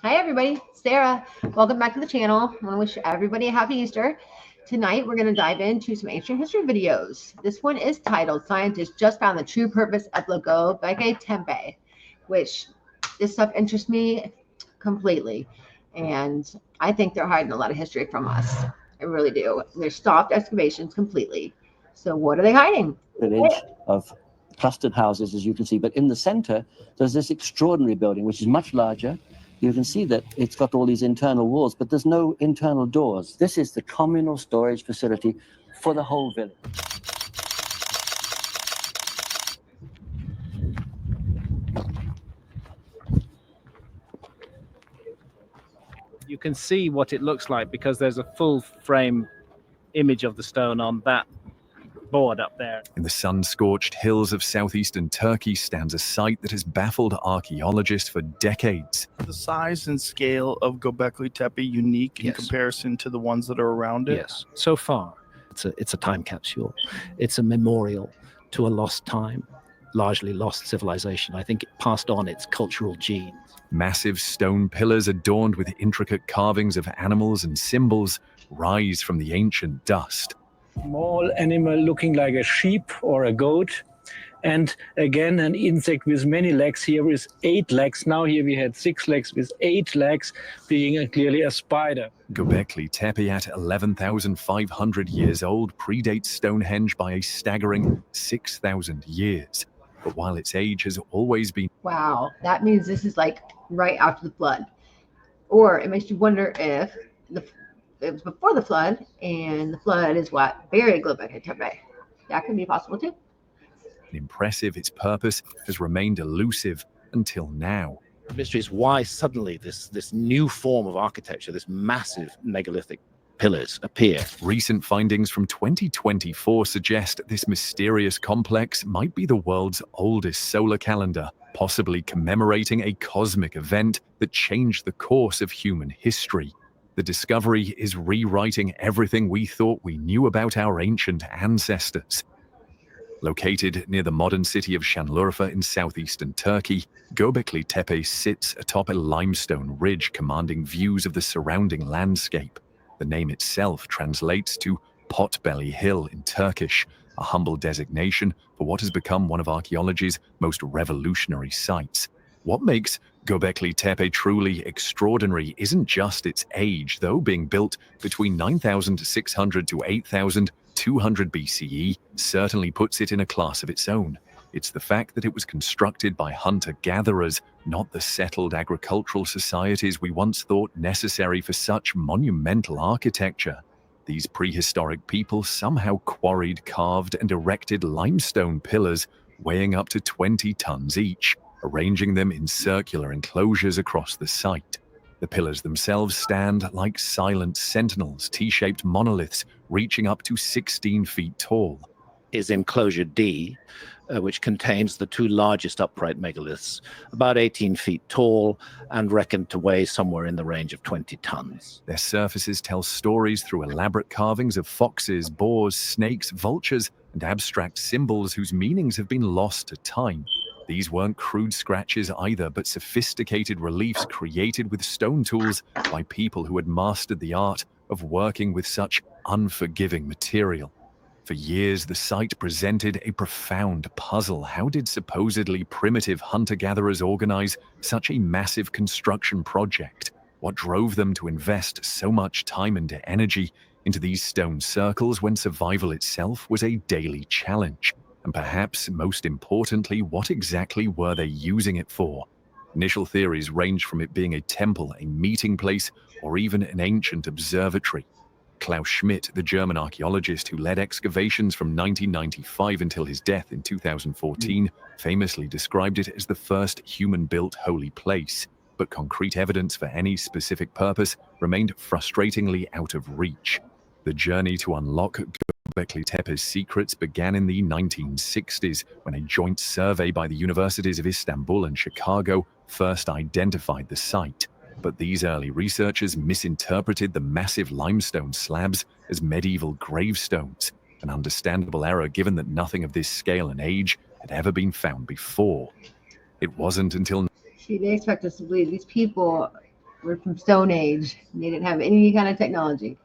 Hi everybody, Sarah. Welcome back to the channel. I want to wish everybody a happy Easter. Tonight we're going to dive into some ancient history videos. This one is titled Scientists Just Found the True Purpose of the Gobekli Tepe, which this stuff interests me completely. And I think they're hiding a lot of history from us. I really do. They're stopped excavations completely. So what are they hiding? Village of clustered houses, as you can see, but in the center there's this extraordinary building which is much larger. You can see that it's got all these internal walls, but there's no internal doors. This is the communal storage facility for the whole village. You can see what it looks like because there's a full frame image of the stone on that board up there. In the sun-scorched hills of southeastern Turkey stands a site that has baffled archaeologists for decades. The size and scale of Göbekli Tepe unique in comparison to the ones that are around it? Yes, so far it's a time capsule. It's a memorial to a lost time, largely lost civilization. I think it passed on its cultural genes. Massive stone pillars adorned with intricate carvings of animals and symbols rise from the ancient dust. Small animal looking like a sheep or a goat, and again an insect with many legs. Here with 8 legs. Now here we had 6 legs with 8 legs, being clearly a spider. Göbekli Tepe, at 11,500 years old, predates Stonehenge by a staggering 6,000 years. But while its age has always been... Wow, that means this is like right after the flood. Or it makes you wonder if it was before the flood, and the flood is what buried Göbekli Tepe. That can be possible too. Impressive, its purpose has remained elusive until now. The mystery is why suddenly this new form of architecture, this massive megalithic pillars appear. Recent findings from 2024 suggest this mysterious complex might be the world's oldest solar calendar, possibly commemorating a cosmic event that changed the course of human history. The discovery is rewriting everything we thought we knew about our ancient ancestors. Located near the modern city of Şanlıurfa in southeastern Turkey, Göbekli Tepe sits atop a limestone ridge commanding views of the surrounding landscape. The name itself translates to Potbelly Hill in Turkish, a humble designation for what has become one of archaeology's most revolutionary sites. What makes Göbekli Tepe truly extraordinary isn't just its age, though being built between 9,600 to 8,200 BCE certainly puts it in a class of its own. It's the fact that it was constructed by hunter-gatherers, not the settled agricultural societies we once thought necessary for such monumental architecture. These prehistoric people somehow quarried, carved, and erected limestone pillars weighing up to 20 tons each, arranging them in circular enclosures across the site. The pillars themselves stand like silent sentinels, T-shaped monoliths reaching up to 16 feet tall. Is enclosure D, which contains the 2 largest upright megaliths, about 18 feet tall and reckoned to weigh somewhere in the range of 20 tons. Their surfaces tell stories through elaborate carvings of foxes, boars, snakes, vultures, and abstract symbols whose meanings have been lost to time. These weren't crude scratches either, but sophisticated reliefs created with stone tools by people who had mastered the art of working with such unforgiving material. For years, the site presented a profound puzzle. How did supposedly primitive hunter-gatherers organize such a massive construction project? What drove them to invest so much time and energy into these stone circles when survival itself was a daily challenge? And perhaps most importantly, what exactly were they using it for? Initial theories range from it being a temple, a meeting place, or even an ancient observatory. Klaus Schmidt, the German archaeologist who led excavations from 1995 until his death in 2014, famously described it as the first human-built holy place, but concrete evidence for any specific purpose remained frustratingly out of reach. The journey to unlock Göbekli Tepe's secrets began in the 1960s, when a joint survey by the universities of Istanbul and Chicago first identified the site. But these early researchers misinterpreted the massive limestone slabs as medieval gravestones, an understandable error given that nothing of this scale and age had ever been found before. It wasn't until... See, they expect us to believe these people We're from Stone Age. They didn't have any kind of technology,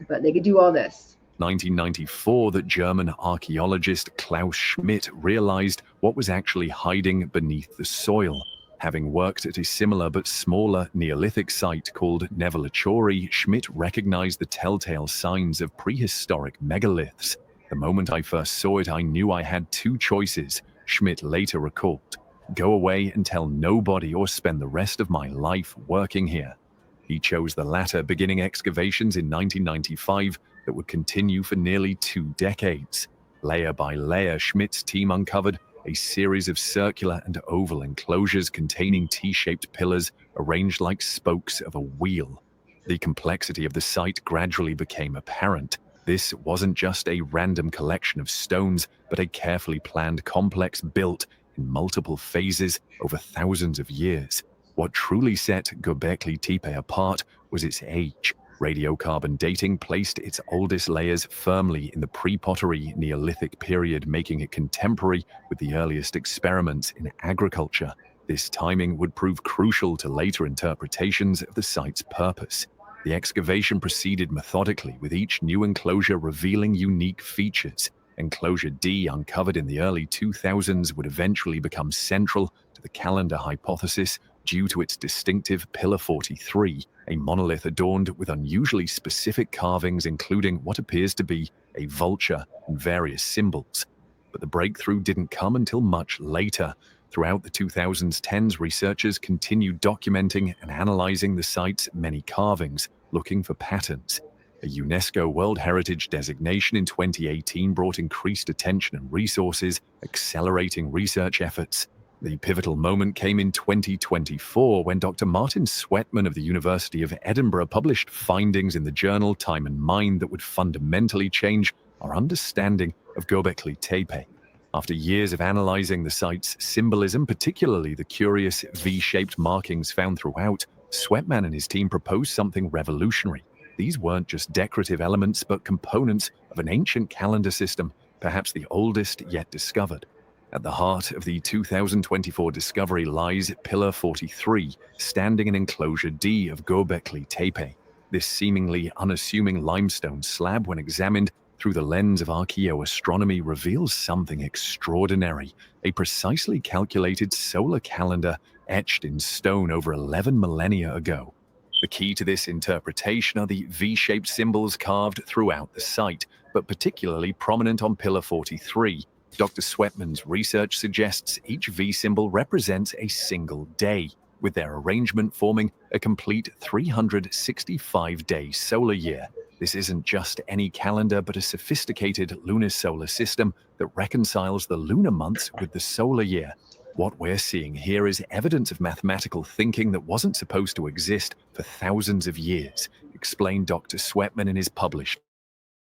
but they could do all this. 1994 that German archaeologist Klaus Schmidt realized what was actually hiding beneath the soil. Having worked at a similar but smaller Neolithic site called Nevelachori, Schmidt recognized the telltale signs of prehistoric megaliths. The moment I first saw it, I knew I had two choices, Schmidt later recalled. Go away and tell nobody or spend the rest of my life working here. He chose the latter, beginning excavations in 1995 that would continue for nearly 2 decades. Layer by layer, Schmidt's team uncovered a series of circular and oval enclosures containing T-shaped pillars arranged like spokes of a wheel. The complexity of the site gradually became apparent. This wasn't just a random collection of stones, but a carefully planned complex built in multiple phases over thousands of years. What truly set Göbekli Tepe apart was its age. Radiocarbon dating placed its oldest layers firmly in the pre-pottery Neolithic period, making it contemporary with the earliest experiments in agriculture. This timing would prove crucial to later interpretations of the site's purpose. The excavation proceeded methodically, with each new enclosure revealing unique features. Enclosure D, uncovered in the early 2000s, would eventually become central to the calendar hypothesis due to its distinctive Pillar 43, a monolith adorned with unusually specific carvings including what appears to be a vulture and various symbols. But the breakthrough didn't come until much later. Throughout the 2010s, researchers continued documenting and analyzing the site's many carvings, looking for patterns. A UNESCO World Heritage designation in 2018 brought increased attention and resources, accelerating research efforts. The pivotal moment came in 2024 when Dr. Martin Sweatman of the University of Edinburgh published findings in the journal Time and Mind that would fundamentally change our understanding of Göbekli Tepe. After years of analyzing the site's symbolism, particularly the curious V-shaped markings found throughout, Sweatman and his team proposed something revolutionary. These weren't just decorative elements, but components of an ancient calendar system, perhaps the oldest yet discovered. At the heart of the 2024 discovery lies Pillar 43, standing in Enclosure D of Göbekli Tepe. This seemingly unassuming limestone slab, when examined through the lens of archaeoastronomy, reveals something extraordinary: a precisely calculated solar calendar etched in stone over 11 millennia ago. The key to this interpretation are the V-shaped symbols carved throughout the site, but particularly prominent on Pillar 43. Dr. Sweatman's research suggests each V symbol represents a single day, with their arrangement forming a complete 365-day solar year. This isn't just any calendar, but a sophisticated lunisolar system that reconciles the lunar months with the solar year. What we're seeing here is evidence of mathematical thinking that wasn't supposed to exist for thousands of years, explained Dr. Sweatman in his published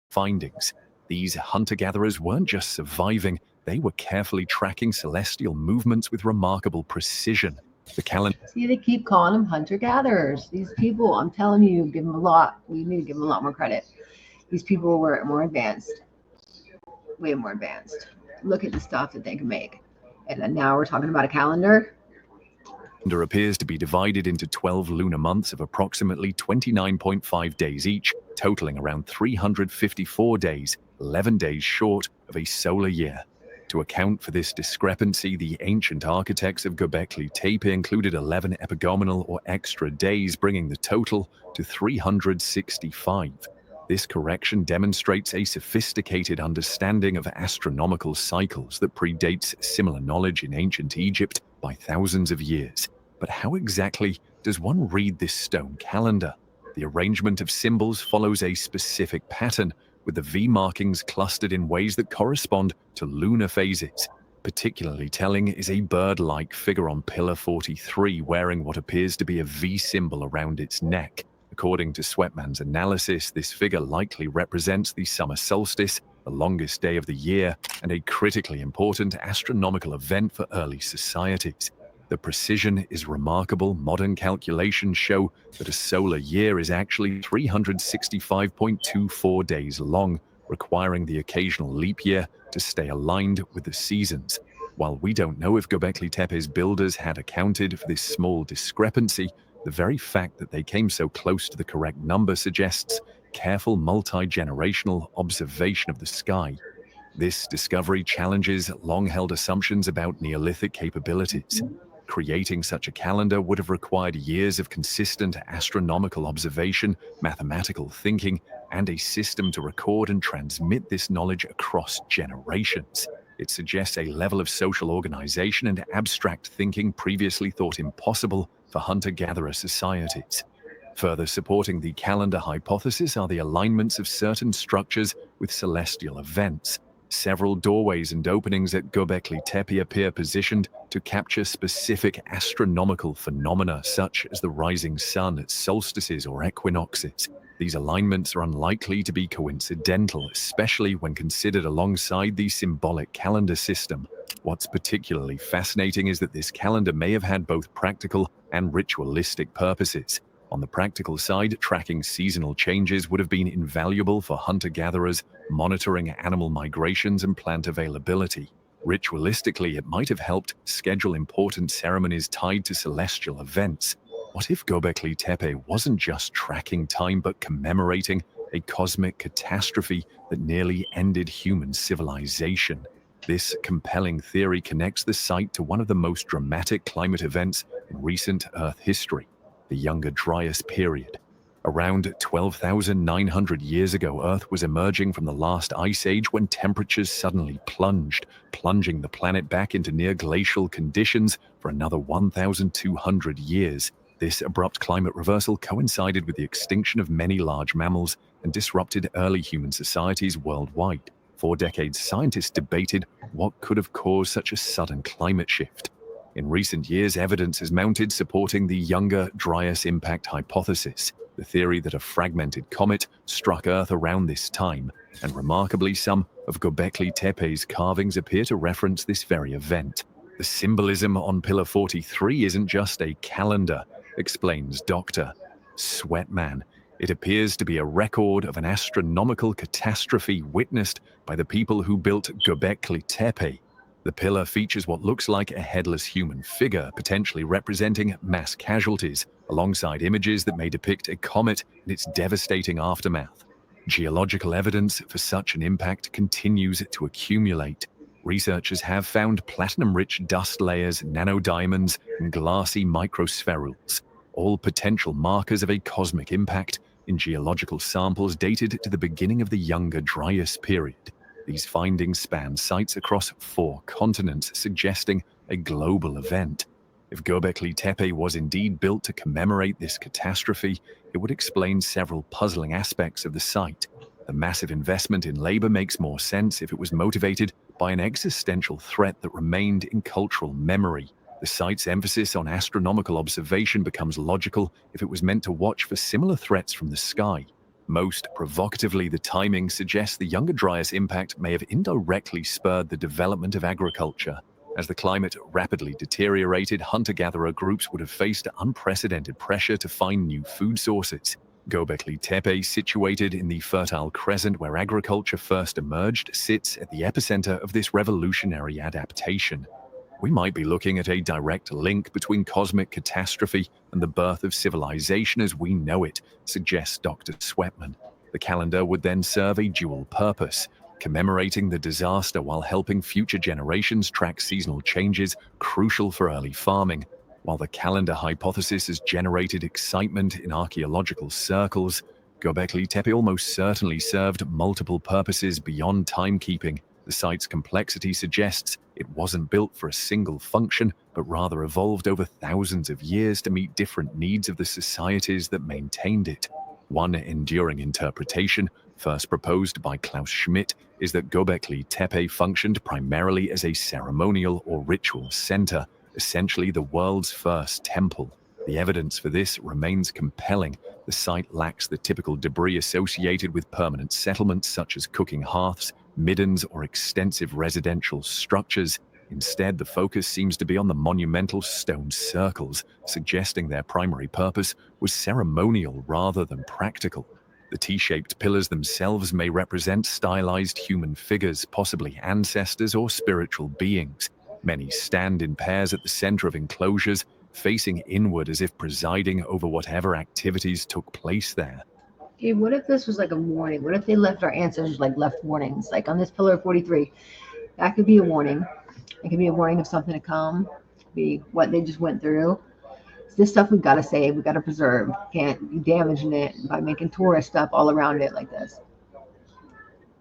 findings. These hunter-gatherers weren't just surviving, they were carefully tracking celestial movements with remarkable precision. The calendar... See, they keep calling them hunter-gatherers. These people, I'm telling you, give them a lot. We need to give them a lot more credit. These people were more advanced, way more advanced. Look at the stuff that they can make. And then now we're talking about a calendar. Appears to be divided into 12 lunar months of approximately 29.5 days each, totaling around 354 days, 11 days short of a solar year. To account for this discrepancy, the ancient architects of Göbekli Tepe included 11 epigomenal or extra days, bringing the total to 365. This correction demonstrates a sophisticated understanding of astronomical cycles that predates similar knowledge in ancient Egypt by thousands of years. But how exactly does one read this stone calendar? The arrangement of symbols follows a specific pattern, with the V markings clustered in ways that correspond to lunar phases. Particularly telling is a bird-like figure on Pillar 43 wearing what appears to be a V symbol around its neck. According to Sweatman's analysis, this figure likely represents the summer solstice, the longest day of the year, and a critically important astronomical event for early societies. The precision is remarkable. Modern calculations show that a solar year is actually 365.24 days long, requiring the occasional leap year to stay aligned with the seasons. While we don't know if Göbekli Tepe's builders had accounted for this small discrepancy, The very fact that they came so close to the correct number suggests careful multi-generational observation of the sky. This discovery challenges long-held assumptions about Neolithic capabilities. Creating such a calendar would have required years of consistent astronomical observation, mathematical thinking, and a system to record and transmit this knowledge across generations. It suggests a level of social organization and abstract thinking previously thought impossible for hunter-gatherer societies. Further supporting the calendar hypothesis are the alignments of certain structures with celestial events. Several doorways and openings at Göbekli Tepe appear positioned to capture specific astronomical phenomena such as the rising sun at solstices or equinoxes. These alignments are unlikely to be coincidental, especially when considered alongside the symbolic calendar system. What's particularly fascinating is that this calendar may have had both practical and ritualistic purposes. On the practical side, tracking seasonal changes would have been invaluable for hunter-gatherers, monitoring animal migrations and plant availability. Ritualistically, it might have helped schedule important ceremonies tied to celestial events. What if Göbekli Tepe wasn't just tracking time but commemorating a cosmic catastrophe that nearly ended human civilization? This compelling theory connects the site to one of the most dramatic climate events in recent Earth history, the Younger Dryas period. Around 12,900 years ago, Earth was emerging from the last ice age when temperatures suddenly plunged, plunging the planet back into near-glacial conditions for another 1,200 years. This abrupt climate reversal coincided with the extinction of many large mammals and disrupted early human societies worldwide. For decades, scientists debated what could have caused such a sudden climate shift. In recent years, evidence has mounted supporting the Younger Dryas impact hypothesis, the theory that a fragmented comet struck Earth around this time, and remarkably, some of Göbekli Tepe's carvings appear to reference this very event. The symbolism on Pillar 43 isn't just a calendar, explains Dr. Sweatman. It appears to be a record of an astronomical catastrophe witnessed by the people who built Göbekli Tepe. The pillar features what looks like a headless human figure, potentially representing mass casualties, alongside images that may depict a comet and its devastating aftermath. Geological evidence for such an impact continues to accumulate. Researchers have found platinum-rich dust layers, nanodiamonds, and glassy microspherules, all potential markers of a cosmic impact in geological samples dated to the beginning of the Younger Dryas period. These findings span sites across 4 continents, suggesting a global event. If Göbekli Tepe was indeed built to commemorate this catastrophe, it would explain several puzzling aspects of the site. The massive investment in labor makes more sense if it was motivated by an existential threat that remained in cultural memory. The site's emphasis on astronomical observation becomes logical if it was meant to watch for similar threats from the sky. Most provocatively, the timing suggests the Younger Dryas impact may have indirectly spurred the development of agriculture. As the climate rapidly deteriorated, hunter-gatherer groups would have faced unprecedented pressure to find new food sources. Göbekli Tepe, situated in the Fertile Crescent where agriculture first emerged, sits at the epicenter of this revolutionary adaptation. We might be looking at a direct link between cosmic catastrophe and the birth of civilization as we know it, suggests Dr. Sweatman. The calendar would then serve a dual purpose, commemorating the disaster while helping future generations track seasonal changes crucial for early farming. While the calendar hypothesis has generated excitement in archaeological circles, Göbekli Tepe almost certainly served multiple purposes beyond timekeeping. The site's complexity suggests it wasn't built for a single function, but rather evolved over thousands of years to meet different needs of the societies that maintained it. One enduring interpretation, first proposed by Klaus Schmidt, is that Göbekli Tepe functioned primarily as a ceremonial or ritual center, essentially the world's first temple. The evidence for this remains compelling. The site lacks the typical debris associated with permanent settlements such as cooking hearths, middens, or extensive residential structures. Instead, the focus seems to be on the monumental stone circles, suggesting their primary purpose was ceremonial rather than practical. The T-shaped pillars themselves may represent stylized human figures, possibly ancestors or spiritual beings. Many stand in pairs at the center of enclosures, facing inward as if presiding over whatever activities took place there. Okay, what if this was like a warning? What if they left our ancestors like left warnings? Like on this pillar 43, that could be a warning. It could be a warning of something to come. It could be what they just went through. This stuff we gotta save, we gotta preserve. Can't be damaging it by making tourist stuff all around it like this.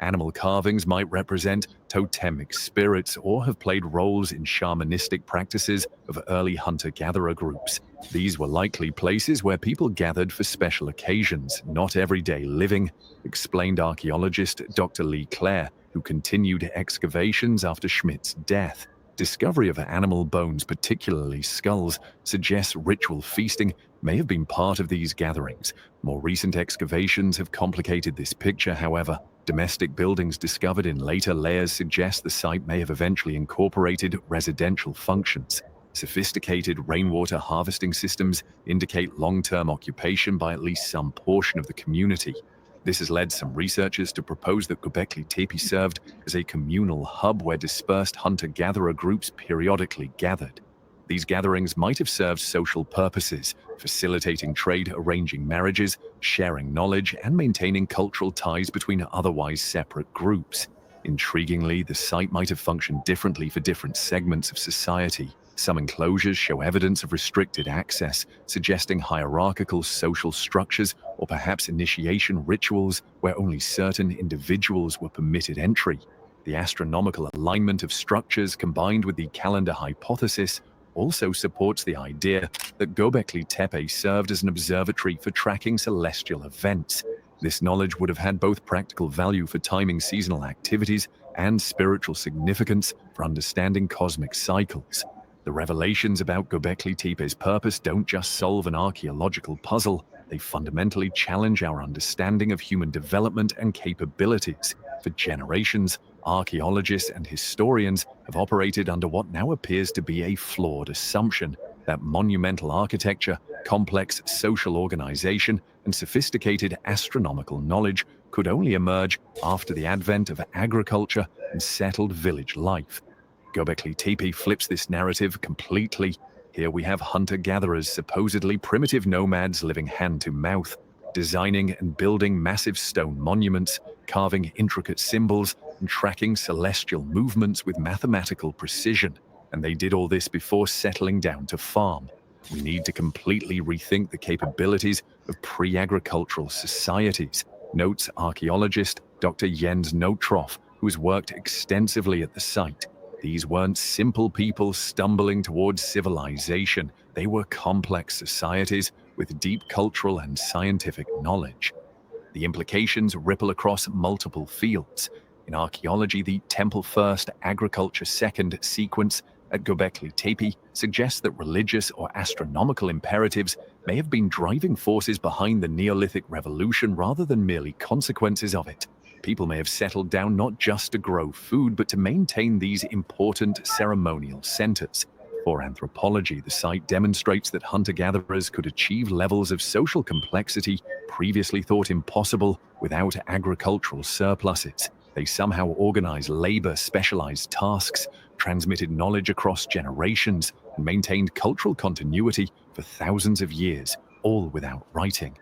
Animal carvings might represent totemic spirits or have played roles in shamanistic practices of early hunter-gatherer groups. These were likely places where people gathered for special occasions, not everyday living, explained archaeologist Dr. Lee Clare, who continued excavations after Schmidt's death. Discovery of animal bones, particularly skulls, suggests ritual feasting may have been part of these gatherings. More recent excavations have complicated this picture, however. Domestic buildings discovered in later layers suggest the site may have eventually incorporated residential functions. Sophisticated rainwater harvesting systems indicate long-term occupation by at least some portion of the community. This has led some researchers to propose that Göbekli Tepe served as a communal hub where dispersed hunter-gatherer groups periodically gathered. These gatherings might have served social purposes, facilitating trade, arranging marriages, sharing knowledge, and maintaining cultural ties between otherwise separate groups. Intriguingly, the site might have functioned differently for different segments of society. Some enclosures show evidence of restricted access, suggesting hierarchical social structures or perhaps initiation rituals where only certain individuals were permitted entry. The astronomical alignment of structures combined with the calendar hypothesis also supports the idea that Göbekli Tepe served as an observatory for tracking celestial events. This knowledge would have had both practical value for timing seasonal activities and spiritual significance for understanding cosmic cycles. The revelations about Göbekli Tepe's purpose don't just solve an archaeological puzzle, they fundamentally challenge our understanding of human development and capabilities. For generations, archaeologists and historians have operated under what now appears to be a flawed assumption that monumental architecture, complex social organization, and sophisticated astronomical knowledge could only emerge after the advent of agriculture and settled village life. Göbekli Tepe flips this narrative completely. Here we have hunter-gatherers, supposedly primitive nomads living hand-to-mouth, designing and building massive stone monuments, carving intricate symbols, and tracking celestial movements with mathematical precision. And they did all this before settling down to farm. We need to completely rethink the capabilities of pre-agricultural societies, notes archaeologist Dr. Jens Notroff, who has worked extensively at the site. These weren't simple people stumbling towards civilization. They were complex societies with deep cultural and scientific knowledge. The implications ripple across multiple fields. In archaeology, the temple first, agriculture second sequence at Göbekli Tepe suggests that religious or astronomical imperatives may have been driving forces behind the Neolithic revolution rather than merely consequences of it. People may have settled down not just to grow food, but to maintain these important ceremonial centers. For anthropology, the site demonstrates that hunter-gatherers could achieve levels of social complexity previously thought impossible without agricultural surpluses. They somehow organized labor, specialized tasks, transmitted knowledge across generations, and maintained cultural continuity for thousands of years, all without writing.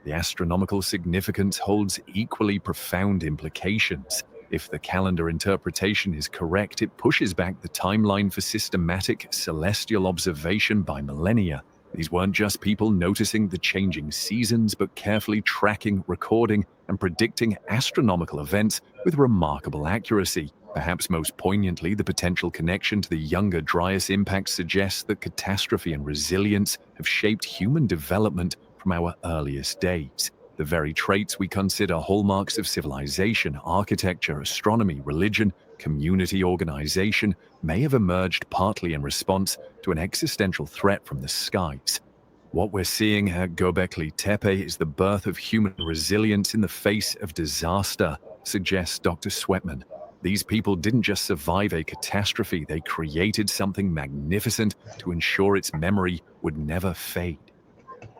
The astronomical significance holds equally profound implications. If the calendar interpretation is correct, it pushes back the timeline for systematic celestial observation by millennia. These weren't just people noticing the changing seasons, but carefully tracking, recording, and predicting astronomical events with remarkable accuracy. Perhaps most poignantly, the potential connection to the Younger Dryas impact suggests that catastrophe and resilience have shaped human development from our earliest days. The very traits we consider hallmarks of civilization, architecture, astronomy, religion, community organization may have emerged partly in response to an existential threat from the skies. What we're seeing at Göbekli Tepe is the birth of human resilience in the face of disaster, suggests Dr. Sweatman. These people didn't just survive a catastrophe, they created something magnificent to ensure its memory would never fade.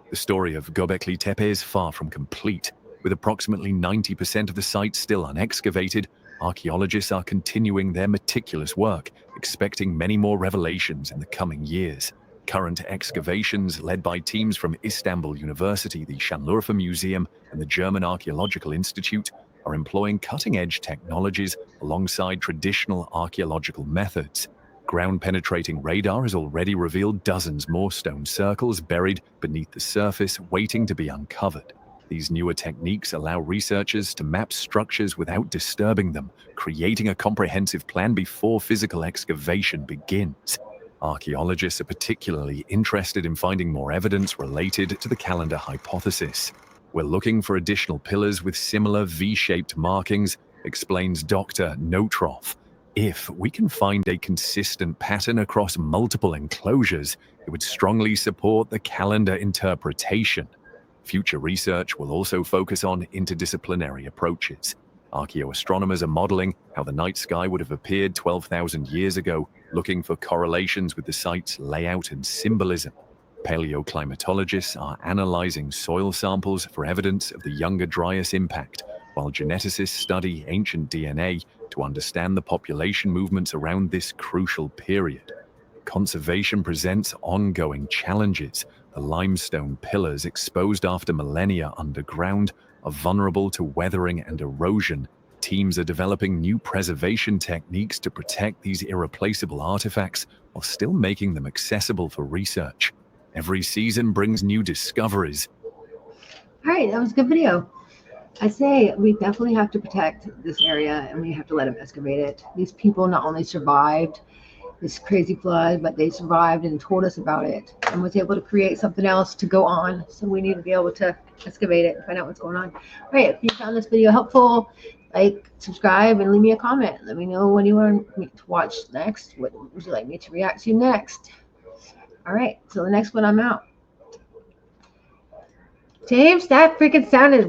The story of Göbekli Tepe is far from complete. With approximately 90% of the site still unexcavated, archaeologists are continuing their meticulous work, expecting many more revelations in the coming years. Current excavations led by teams from Istanbul University, the Şanlıurfa Museum, and the German Archaeological Institute are employing cutting-edge technologies alongside traditional archaeological methods. Ground-penetrating radar has already revealed dozens more stone circles buried beneath the surface, waiting to be uncovered. These newer techniques allow researchers to map structures without disturbing them, creating a comprehensive plan before physical excavation begins. Archaeologists are particularly interested in finding more evidence related to the calendar hypothesis. We're looking for additional pillars with similar V-shaped markings, explains Dr. Notroff. If we can find a consistent pattern across multiple enclosures, it would strongly support the calendar interpretation. Future research will also focus on interdisciplinary approaches. Archaeoastronomers are modeling how the night sky would have appeared 12,000 years ago, looking for correlations with the site's layout and symbolism. Paleoclimatologists are analyzing soil samples for evidence of the Younger Dryas impact, while geneticists study ancient DNA to understand the population movements around this crucial period. Conservation presents ongoing challenges. The limestone pillars exposed after millennia underground are vulnerable to weathering and erosion. Teams are developing new preservation techniques to protect these irreplaceable artifacts while still making them accessible for research. Every season brings new discoveries. All right, that was a good video. I say we definitely have to protect this area and we have to let them excavate it. These people not only survived this crazy flood, but they survived and told us about it and was able to create something else to go on. So we need to be able to excavate it and find out what's going on. All right, if you found this video helpful, like, subscribe, and leave me a comment. Let me know when you want me to watch next. What would you like me to react to next? All right, so the next one I'm out. James, that freaking sound is